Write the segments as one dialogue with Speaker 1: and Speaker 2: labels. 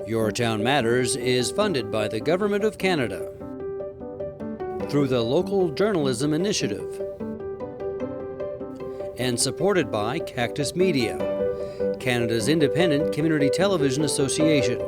Speaker 1: Your Town Matters is funded by the Government of Canada through the Local Journalism Initiative and supported by Cactus Media, Canada's independent community television association.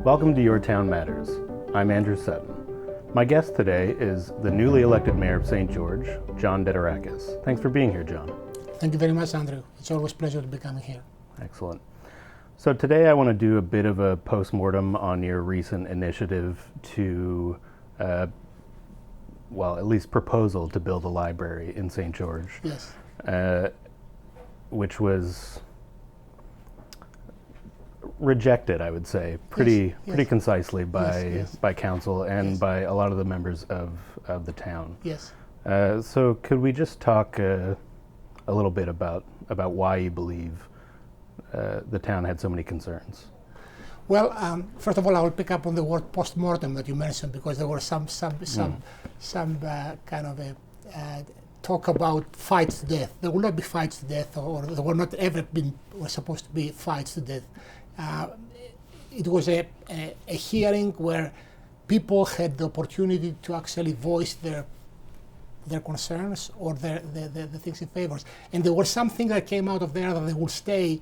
Speaker 2: Welcome to Your Town Matters. I'm Andrew Sutton. My guest today is the newly elected mayor of St. George, John Detorakis. Thanks for being here, John.
Speaker 3: Thank you very much, Andrew. It's always a pleasure to be coming here.
Speaker 2: Excellent. So today I want to do a bit of a postmortem on your recent initiative to, at least proposal to build a library in St. George.
Speaker 3: Yes.
Speaker 2: Which was rejected, I would say, pretty concisely by council and by a lot of the members of the town.
Speaker 3: Yes.
Speaker 2: So could we just talk a little bit about why you believe the town had so many concerns?
Speaker 3: Well, first of all, I will pick up on the word post-mortem that you mentioned, because there were some kind of a talk about fights to death. There will not be fights to death, or there were not ever were supposed to be fights to death. It was a hearing where people had the opportunity to actually voice their concerns or the things in favor. And there were some things that came out of there that they will stay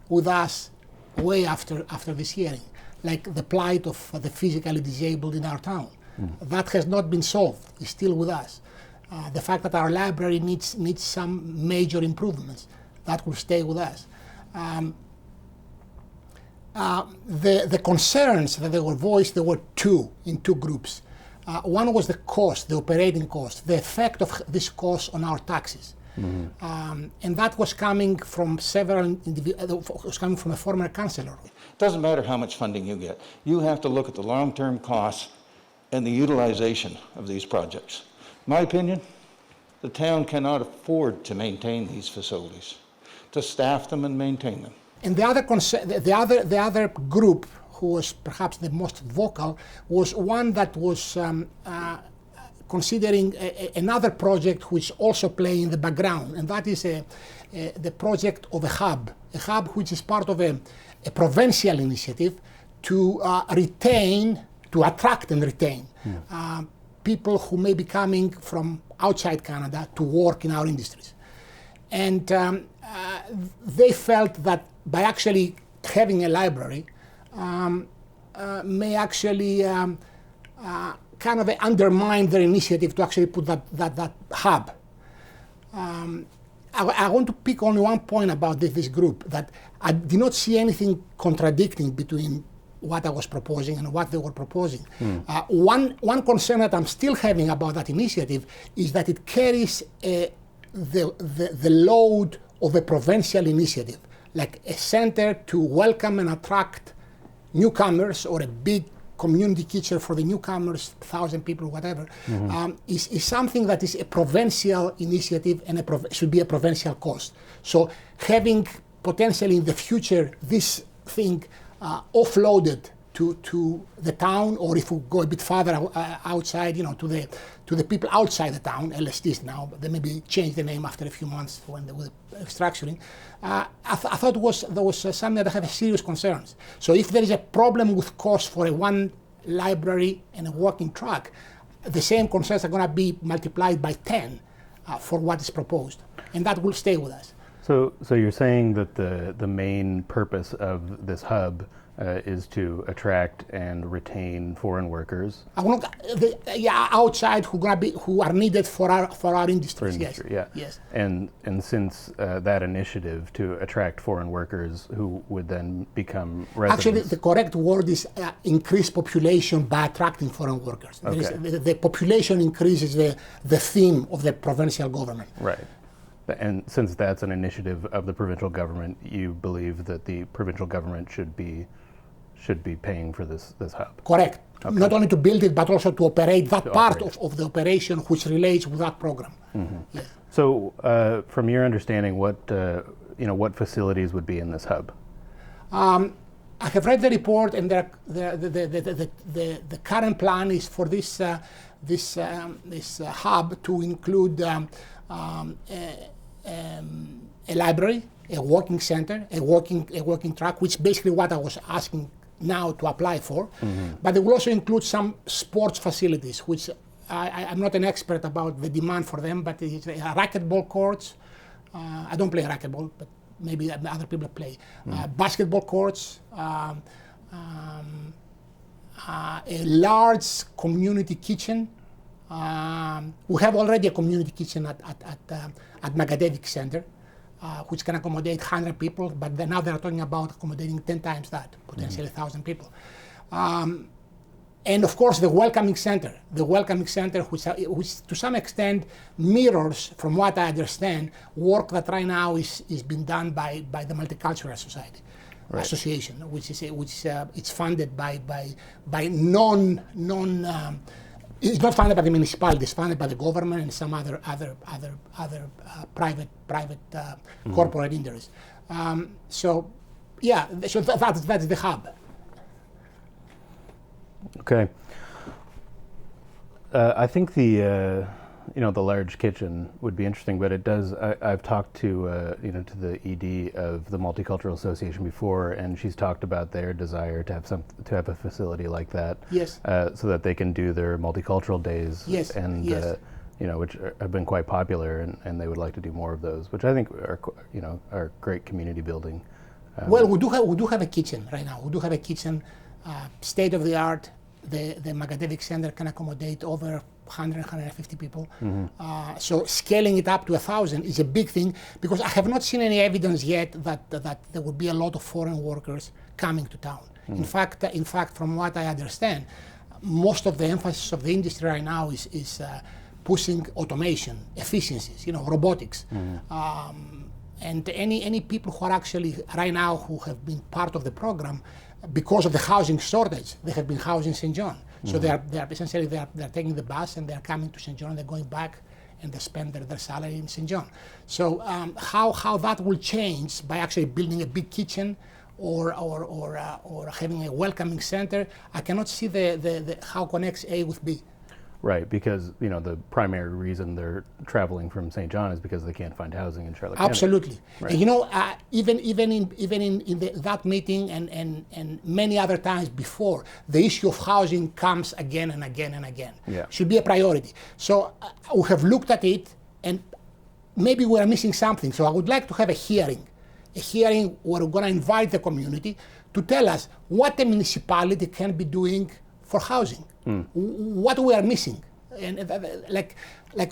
Speaker 3: with us way after this hearing, like the plight of the physically disabled in our town. That has not been solved. It's still with us. The fact that our library needs some major improvements, that will stay with us. The concerns that they were voiced, there were in two groups. One was the cost, the operating cost, the effect of this cost on our taxes. And that was coming from coming from a former councillor.
Speaker 4: It doesn't matter how much funding you get. You have to look at the long-term costs and the utilization of these projects. In my opinion, the town cannot afford to maintain these facilities, to staff them and maintain them.
Speaker 3: And the other group, who was perhaps the most vocal, was one that was considering another project which also play in the background, and that is the project of a hub which is part of a provincial initiative to attract and retain people who may be coming from outside Canada to work in our industries. And they felt that by actually having a library may actually kind of undermine their initiative to actually put that hub. I want to pick only one point about this group, that I did not see anything contradicting between what I was proposing and what they were proposing. One concern that I'm still having about that initiative is that it carries the load of a provincial initiative, like a center to welcome and attract newcomers, or a big community kitchen for the newcomers, 1,000 people, whatever, is something that is a provincial initiative and should be a provincial cost. So having potentially in the future this thing offloaded to the town, or if we go a bit further outside, to the people outside the town, LSTs now, but they maybe change the name after a few months with restructuring. I thought there was something that I have serious concerns. So if there is a problem with cost for one library and a walking track, the same concerns are going to be multiplied by 10 for what is proposed, and that will stay with us.
Speaker 2: So you're saying that the main purpose of this hub is to attract and retain foreign workers. Outside who are needed for our industries. Industry,
Speaker 3: yes.
Speaker 2: Yeah.
Speaker 3: Yes.
Speaker 2: And since that initiative to attract foreign workers who would then become residents.
Speaker 3: Actually, the correct word is increase population by attracting foreign workers.
Speaker 2: Okay.
Speaker 3: The population increases the theme of the provincial government.
Speaker 2: Right. And since that's an initiative of the provincial government, you believe that the provincial government should should be paying for this hub.
Speaker 3: Correct.
Speaker 2: Okay.
Speaker 3: Not only to build it, but also to operate that part
Speaker 2: operate.
Speaker 3: of the operation which relates with that program. Yes.
Speaker 2: So, from your understanding, what facilities would be in this hub?
Speaker 3: I have read the report, and the current plan is for this hub to include a library, a working center, a working track, which is basically what I was asking now to apply for. But it will also include some sports facilities, which I'm not an expert about the demand for them, but it's racquetball courts. I don't play racquetball, but maybe other people play. Basketball courts, a large community kitchen. We have already a community kitchen at Magadevic Center, which can accommodate 100 people, but now they're talking about accommodating 10 times that, potentially 1,000 people. And of course, the welcoming center, which to some extent mirrors, from what I understand, work that right now is being done by the Multicultural Society Association, which it's funded by it's not funded by the municipality. It's funded by the government and some other private corporate interests. So that's the hub.
Speaker 2: Okay. I think the large kitchen would be interesting, but it does. I've talked to to the ED of the Multicultural Association before, and she's talked about their desire to have a facility like that.
Speaker 3: Yes.
Speaker 2: So that they can do their multicultural days.
Speaker 3: Yes.
Speaker 2: And
Speaker 3: yes.
Speaker 2: Which have been quite popular, and they would like to do more of those, which I think are great community building.
Speaker 3: Well, we do have a kitchen right now. We do have a kitchen, state of the art. The Magadevic Center can accommodate over 150 people. So scaling it up to 1,000 is a big thing, because I have not seen any evidence yet that there would be a lot of foreign workers coming to town. In fact, from what I understand, most of the emphasis of the industry right now is pushing automation, efficiencies, robotics. And any people who are actually right now who have been part of the program, because of the housing shortage, they have been housed in St. John. So they're essentially taking the bus and they're coming to St. John. They're going back and they spend their salary in St. John. So how that will change by actually building a big kitchen or having a welcoming center, I cannot see the how connects A with B.
Speaker 2: Right, because the primary reason they're traveling from St. John is because they can't find housing in Charlotte County.
Speaker 3: Absolutely.
Speaker 2: Right.
Speaker 3: And even in that meeting and many other times before, the issue of housing comes again and again and again.
Speaker 2: Yeah.
Speaker 3: Should be a priority. So we have looked at it, and maybe we are missing something. So I would like to have a hearing where we're going to invite the community to tell us what the municipality can be doing for housing. What we are missing, and like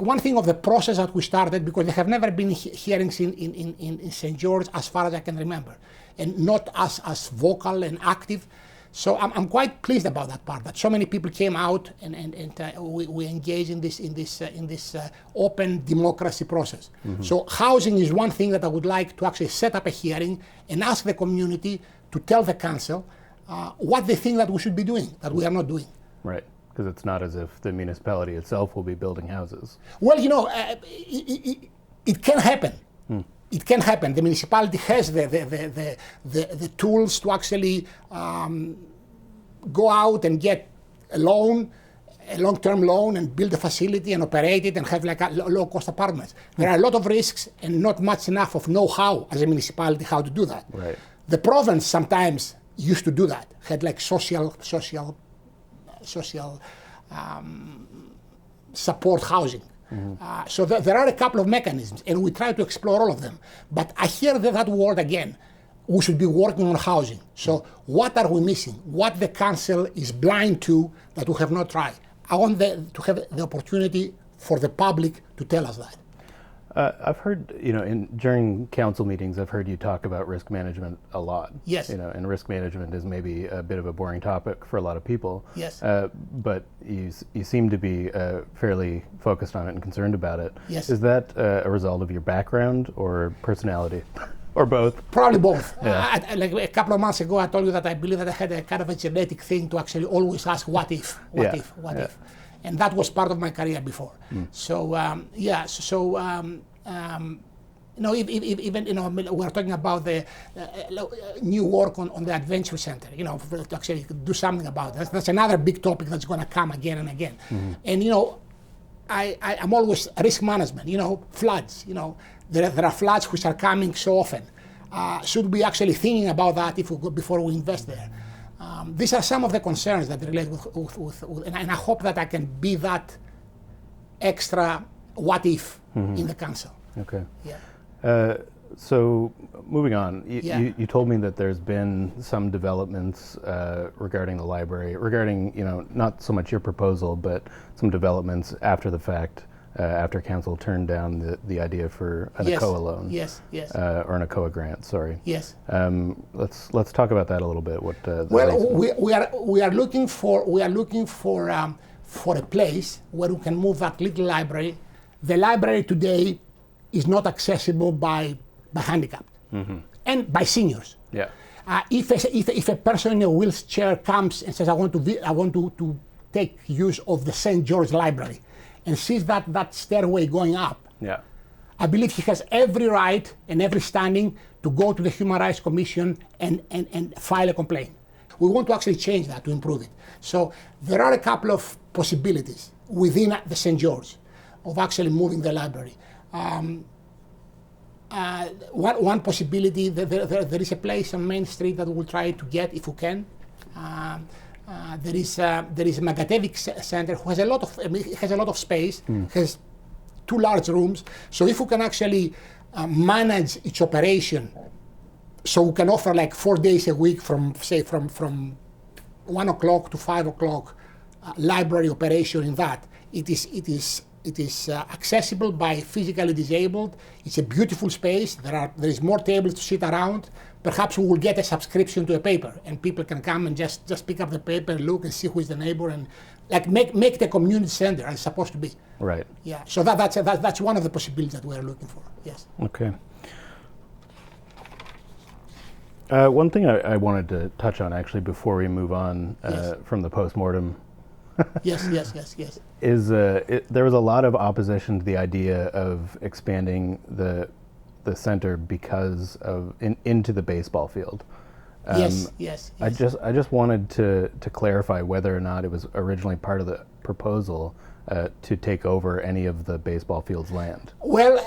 Speaker 3: one thing of the process that we started, because there have never been hearings in St. George as far as I can remember, and not as vocal and active. So I'm quite pleased about that part, that so many people came out and we engage in this open democracy process. So housing is one thing that I would like to actually set up a hearing and ask the community to tell the council what they think that we should be doing, that we are not doing.
Speaker 2: Right, because it's not as if the municipality itself will be building houses.
Speaker 3: Well, it can happen. It can happen. The municipality has the tools to actually go out and get a long-term loan, and build a facility and operate it and have like a low-cost apartments. There are a lot of risks and not much enough of know-how as a municipality how to do that.
Speaker 2: Right.
Speaker 3: The province sometimes used to do that, had like social support housing. So there are a couple of mechanisms, and we try to explore all of them. But I hear that word again. We should be working on housing. So what are we missing? What the council is blind to that we have not tried? I want to have the opportunity for the public to tell us that.
Speaker 2: I've heard, during council meetings, I've heard you talk about risk management a lot.
Speaker 3: Yes.
Speaker 2: And risk management is maybe a bit of a boring topic for a lot of people.
Speaker 3: Yes.
Speaker 2: But you seem to be fairly focused on it and concerned about it.
Speaker 3: Yes.
Speaker 2: Is that a result of your background or personality? Or both.
Speaker 3: Probably both.
Speaker 2: Yeah.
Speaker 3: Like a couple of months ago, I told you that I believe that I had a kind of a genetic thing to actually always ask, what if, what if, what if? And that was part of my career before. So, even, we're talking about the new work on the adventure center, to actually do something about that. That's another big topic that's going to come again and again. And, I'm always risk management, floods, there are floods which are coming so often. Should we actually thinking about that before we invest there? These are some of the concerns that relate with and I hope that I can be that extra what if in the council.
Speaker 2: Okay.
Speaker 3: Yeah.
Speaker 2: So moving on, you told me that there's been some developments regarding the library, regarding, not so much your proposal, but some developments after the fact, after council turned down the idea for an ACOA loan.
Speaker 3: Yes.
Speaker 2: Or an ACOA grant, sorry.
Speaker 3: Yes.
Speaker 2: Let's talk about that a little bit.
Speaker 3: We are looking for a place where we can move that little library. The library today is not accessible by handicapped and by seniors.
Speaker 2: Yeah.
Speaker 3: If a person in a wheelchair comes and says, I want to take use of the St. George Library, and sees that stairway going up, I believe he has every right and every standing to go to the Human Rights Commission and file a complaint. We want to actually change that, to improve it. So there are a couple of possibilities within the St. George of actually moving the library. One possibility, there is a place on Main Street that we'll try to get if we can. There is a Magatevic Center who has a lot of space, has 2 large rooms. So if we can actually manage its operation, so we can offer like 4 days a week from 1 o'clock to 5 o'clock library operation in that, it is accessible by physically disabled. It's a beautiful space. There is more tables to sit around. Perhaps we will get a subscription to a paper, and people can come and just pick up the paper, look and see who is the neighbor, and like make the community center as it's supposed to be.
Speaker 2: Right.
Speaker 3: Yeah. So that's one of the possibilities that we are looking for. Yes.
Speaker 2: Okay. One thing I wanted to touch on actually before we move on from the postmortem.
Speaker 3: Yes.
Speaker 2: Is there was a lot of opposition to the idea of expanding the center because of into the baseball field.
Speaker 3: Yes.
Speaker 2: I just wanted to clarify whether or not it was originally part of the proposal to take over any of the baseball field's land.
Speaker 3: Well,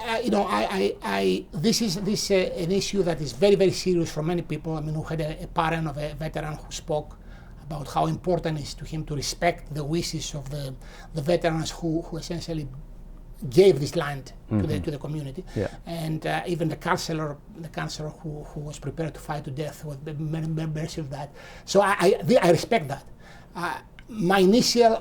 Speaker 3: this is an issue that is very, very serious for many people. I mean, we had a parent of a veteran who spoke about how important it is to him to respect the wishes of the veterans who essentially gave this land to the community. Yeah. And even the counselor who was prepared to fight to death was members of that. So I respect that. My initial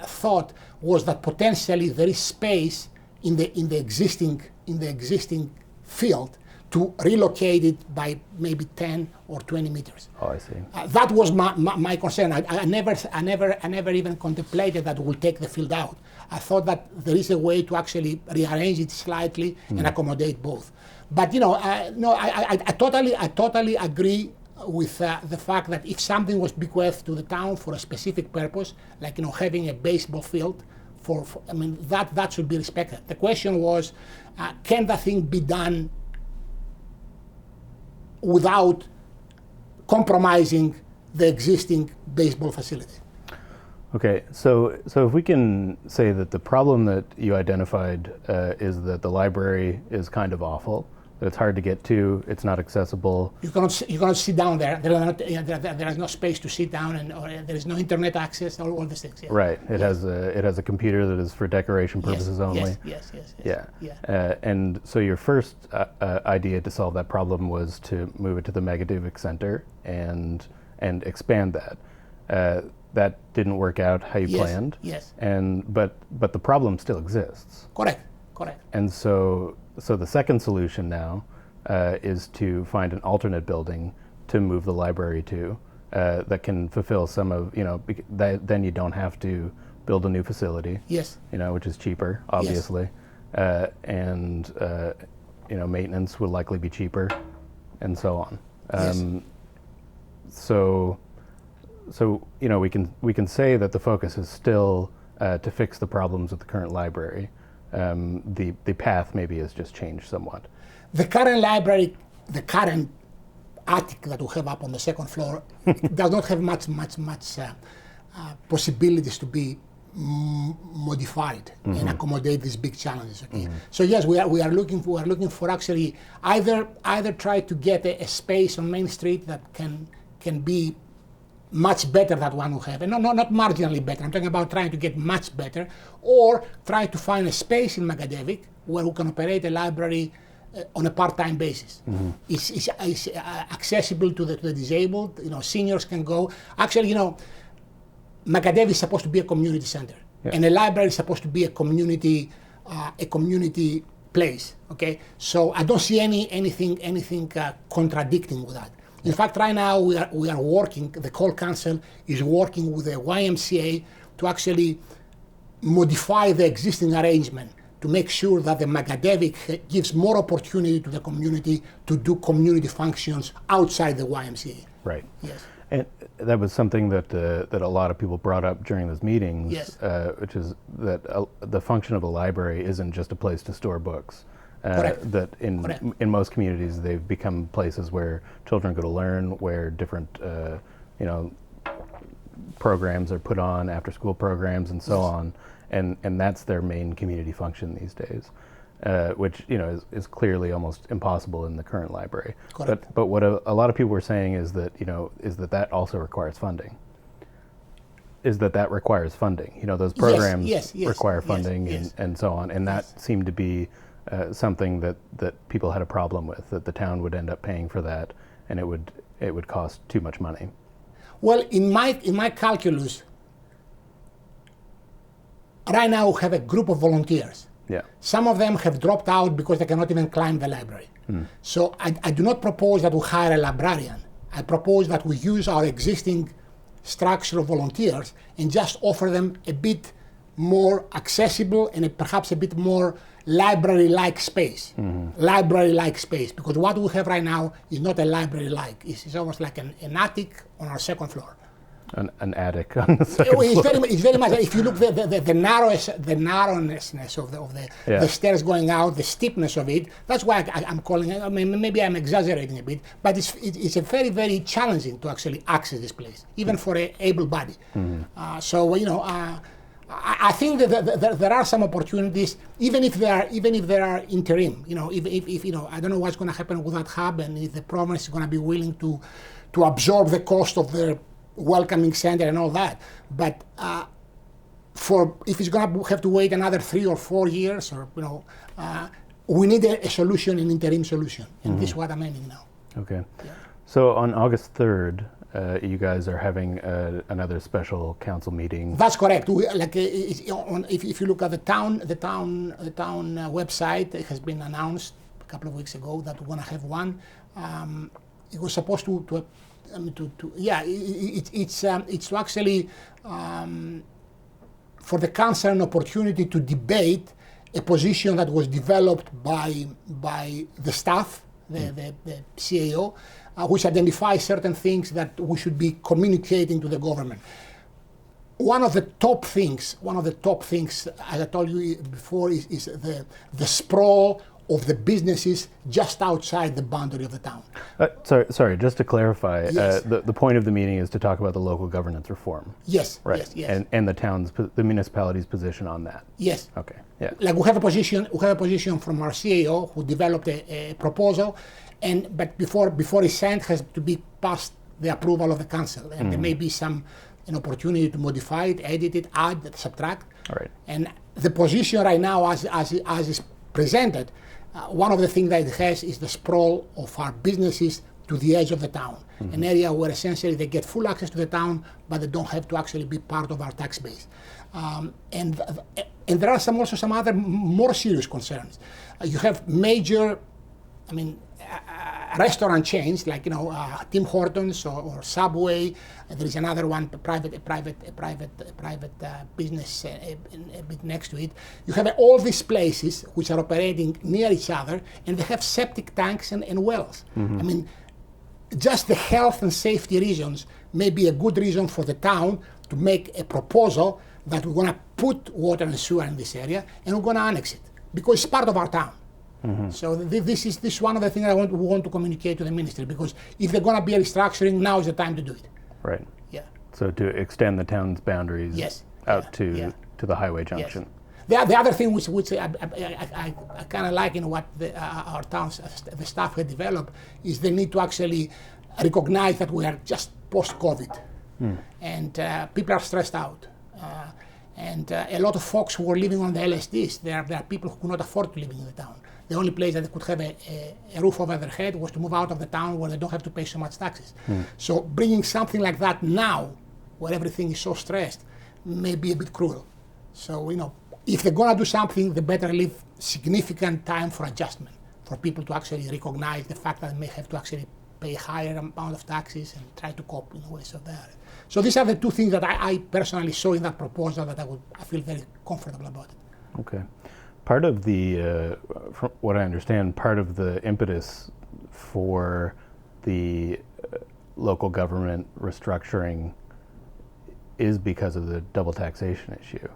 Speaker 3: thought was that potentially there is space in the existing field to relocate it by maybe 10 or 20 meters.
Speaker 2: Oh, I see.
Speaker 3: That was my concern. I never even contemplated that we'll take the field out. I thought that there is a way to actually rearrange it slightly and accommodate both. But I totally agree with the fact that if something was bequeathed to the town for a specific purpose, like having a baseball field, that should be respected. The question was, can that thing be done without compromising the existing baseball facility?
Speaker 2: Okay, so if we can say that the problem that you identified is that the library is kind of awful, that it's hard to get to, it's not accessible.
Speaker 3: You cannot sit down there. There is no space to sit down, or there is no internet access. All these things. Yeah.
Speaker 2: Right. It has a computer that is for decoration purposes only.
Speaker 3: Yes.
Speaker 2: Yeah. And so your first idea to solve that problem was to move it to the Magaduvic Center and expand that. That didn't work out how you planned.
Speaker 3: Yes.
Speaker 2: But the problem still exists.
Speaker 3: Correct.
Speaker 2: And so the second solution now is to find an alternate building to move the library to that can fulfill some of, then you don't have to build a new facility.
Speaker 3: Yes.
Speaker 2: Which is cheaper, obviously.
Speaker 3: Yes.
Speaker 2: maintenance will likely be cheaper, and so on.
Speaker 3: Yes.
Speaker 2: So we can say that the focus is still to fix the problems with the current library. The path maybe has just changed somewhat.
Speaker 3: The current library, the current attic that we have up on the second floor, does not have much possibilities to be modified and accommodate these big challenges. Okay? So yes, we are looking for actually either try to get a space on Main Street that can be much better than one we have, and not marginally better. I'm talking about trying to get much better, or try to find a space in Magadevic where we can operate a library on a part-time basis. It's accessible to the disabled. Seniors can go. Actually, Magadevic is supposed to be a community center, and a library is supposed to be a community place. Okay, so I don't see anything contradicting with that. In fact, right now we are working. The Call Council is working with the YMCA to actually modify the existing arrangement to make sure that the Magadevic gives more opportunity to the community to do community functions outside the YMCA.
Speaker 2: Right.
Speaker 3: Yes.
Speaker 2: And that was something that a lot of people brought up during those meetings,
Speaker 3: Yes.
Speaker 2: Which is that the function of a library isn't just a place to store books.
Speaker 3: Correct.
Speaker 2: That
Speaker 3: Correct.
Speaker 2: in most communities they've become places where children go to learn, where different programs are put on, after-school programs and so on, and that's their main community function these days, which is clearly almost impossible in the current library.
Speaker 3: Correct.
Speaker 2: But what a lot of people were saying is that that also requires funding. That requires funding. Those programs require funding and so on, and that seemed to be something that people had a problem with, that the town would end up paying for that, and it would cost too much money.
Speaker 3: Well, in my calculus, right now we have a group of volunteers.
Speaker 2: Yeah.
Speaker 3: Some of them have dropped out because they cannot even climb the library. So I do not propose that we hire a librarian. I propose that we use our existing structure of volunteers and just offer them a bit more accessible and perhaps a bit more library-like space. Library-like space, because what we have right now is not a library-like. It's almost like an attic on our second floor.
Speaker 2: An attic on the second floor.
Speaker 3: It's very much. If you look the narrowness of the stairs going out, the steepness of it. That's why I'm calling it. I mean, maybe I'm exaggerating a bit, but it's a very, very challenging to actually access this place, even for an able body. I think that there are some opportunities, even if there are interim. If I don't know what's going to happen with that hub, and if the province is going to be willing to absorb the cost of their welcoming center and all that. But if it's going to have to wait another 3 or 4 years, or we need a solution, an interim solution, and this is what I'm aiming now.
Speaker 2: Okay. Yeah. So on August 3rd. You guys are having another special council meeting.
Speaker 3: That's correct. If you look at the town website, it has been announced a couple of weeks ago that we're going to have one. It was supposed it's to actually for the council an opportunity to debate a position that was developed by the staff, the CAO. Which identifies certain things that we should be communicating to the government. One of the top things, as I told you before, is the sprawl of the businesses just outside the boundary of the town.
Speaker 2: Sorry, just to clarify,
Speaker 3: yes.
Speaker 2: The point of the meeting is to talk about the local governance reform.
Speaker 3: Yes,
Speaker 2: right.
Speaker 3: Yes.
Speaker 2: And the municipality's position on that.
Speaker 3: Yes.
Speaker 2: Okay. Yeah.
Speaker 3: Like we have a position from our CAO who developed a proposal, but before it's sent has to be past the approval of the council, and there may be an opportunity to modify it, edit it, add, subtract.
Speaker 2: All right.
Speaker 3: And the position right now, as is presented, one of the things that it has is the sprawl of our businesses to the edge of the town, an area where essentially they get full access to the town, but they don't have to actually be part of our tax base. And there are also some other more serious concerns. You have major, restaurant chains like Tim Hortons or Subway. There is another one, a private business a bit next to it. You have all these places which are operating near each other, and they have septic tanks and wells.
Speaker 2: Mm-hmm.
Speaker 3: I mean, just the health and safety reasons may be a good reason for the town to make a proposal that we're going to put water and sewer in this area, and we're going to annex it because it's part of our town.
Speaker 2: Mm-hmm.
Speaker 3: So this is one of the things we want to communicate to the ministry, because if they're going to be restructuring, now is the time to do it.
Speaker 2: Right.
Speaker 3: Yeah.
Speaker 2: So to extend the town's boundaries
Speaker 3: Yes.
Speaker 2: out
Speaker 3: Yeah.
Speaker 2: to the highway junction.
Speaker 3: Yes. The other thing which I kind of like in what our town's the staff had developed is the need to actually recognize that we are just post-COVID, and people are stressed out. And a lot of folks who are living on the LSDs, there are people who could not afford to live in the town. The only place that they could have a roof over their head was to move out of the town where they don't have to pay so much taxes. So bringing something like that now, where everything is so stressed, may be a bit cruel. So, if they're going to do something, they better leave significant time for adjustment, for people to actually recognize the fact that they may have to actually pay a higher amount of taxes and try to cope in ways of that. So these are the two things that I personally saw in that proposal that I feel very comfortable about it.
Speaker 2: Okay. Part of the, from what I understand, part of the impetus for the local government restructuring is because of the double taxation issue.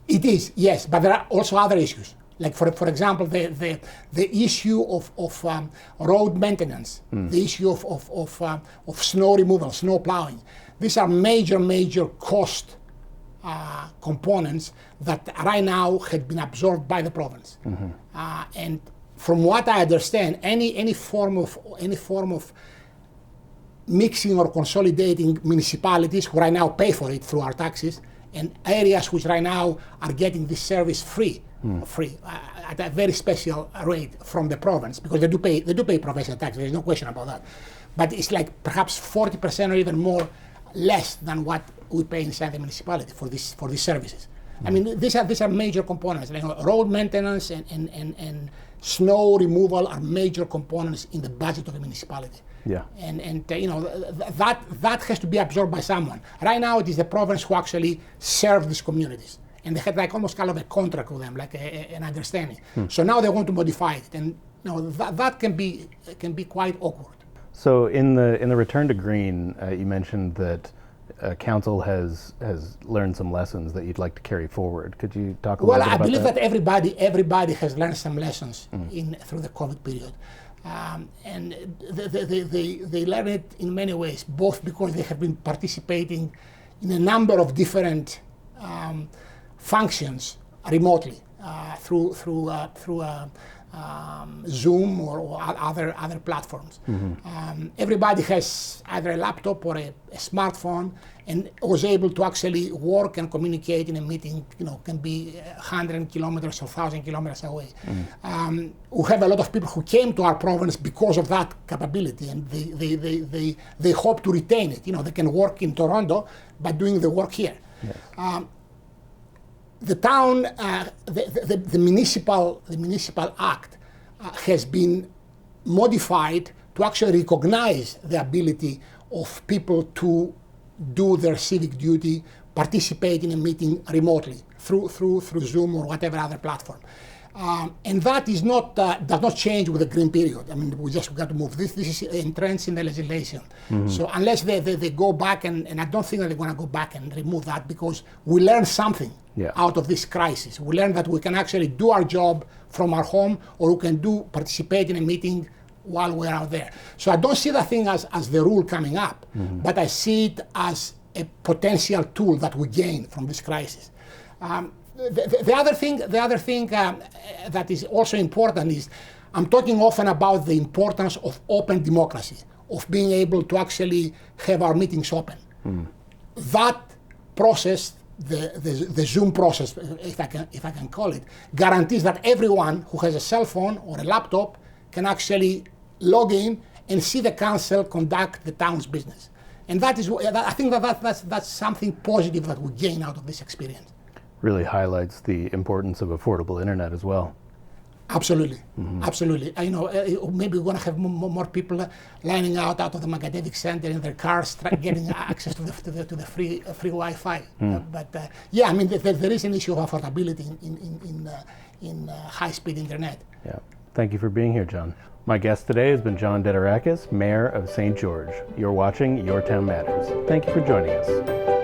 Speaker 2: It is, yes, but there are also other issues. Like for example, the issue of road maintenance, the issue of snow removal, snow plowing. These are major cost components that right now had been absorbed by the province. And from what I understand, any form of mixing or consolidating municipalities who right now pay for it through our taxes, and areas which right now are getting this service free at a very special rate from the province, because they do pay provincial tax. There's no question about that. But it's like perhaps 40% or even more less than what we pay inside the municipality for these services. I mean, these are major components. Road maintenance and snow removal are major components in the budget of the municipality. Yeah.
Speaker 3: And that has to be absorbed by someone. Right now, it is the province who actually serve these communities, and they had like almost kind of a contract with them, like an understanding. So now they want to modify it, and that can be quite awkward.
Speaker 2: So in the return to green, you mentioned that council has learned some lessons that you'd like to carry forward. Could you talk a little bit about that?
Speaker 3: Well, I believe that everybody has learned some lessons through the COVID period. And they learn it in many ways, both because they have been participating in a number of different functions remotely through Zoom or other platforms. Everybody has either a laptop or a smartphone and was able to actually work and communicate in a meeting, can be 100 kilometers or 1,000 kilometers away. We have a lot of people who came to our province because of that capability, and they hope to retain it. They can work in Toronto, but doing the work here. Yes. The town, the municipal act has been modified to actually recognize the ability of people to do their civic duty, participate in a meeting remotely through Zoom or whatever other platform. And that is does not change with the green period. I mean, we just got to move. This is entrenched in the legislation. So unless they go back, and I don't think that they're going to go back and remove that, because we learned something out of this crisis. We learned that we can actually do our job from our home, or we can participate in a meeting while we're out there. So I don't see that thing as the rule coming up, but I see it as a potential tool that we gain from this crisis. The other thing that is also important is, I'm talking often about the importance of open democracy, of being able to actually have our meetings open. That process, the Zoom process, if I can call it, guarantees that everyone who has a cell phone or a laptop can actually log in and see the council conduct the town's business. And that is, I think that's something positive that we gain out of this experience.
Speaker 2: Really highlights the importance of affordable internet as well.
Speaker 3: Absolutely, absolutely. I know maybe we're going to have more people lining out of the Magadevic Center in their cars, getting access to the free Wi-Fi. But yeah, I mean, there is an issue of affordability in high-speed internet.
Speaker 2: Yeah. Thank you for being here, John. My guest today has been John Detorakis, Mayor of St. George. You're watching Your Town Matters. Thank you for joining us.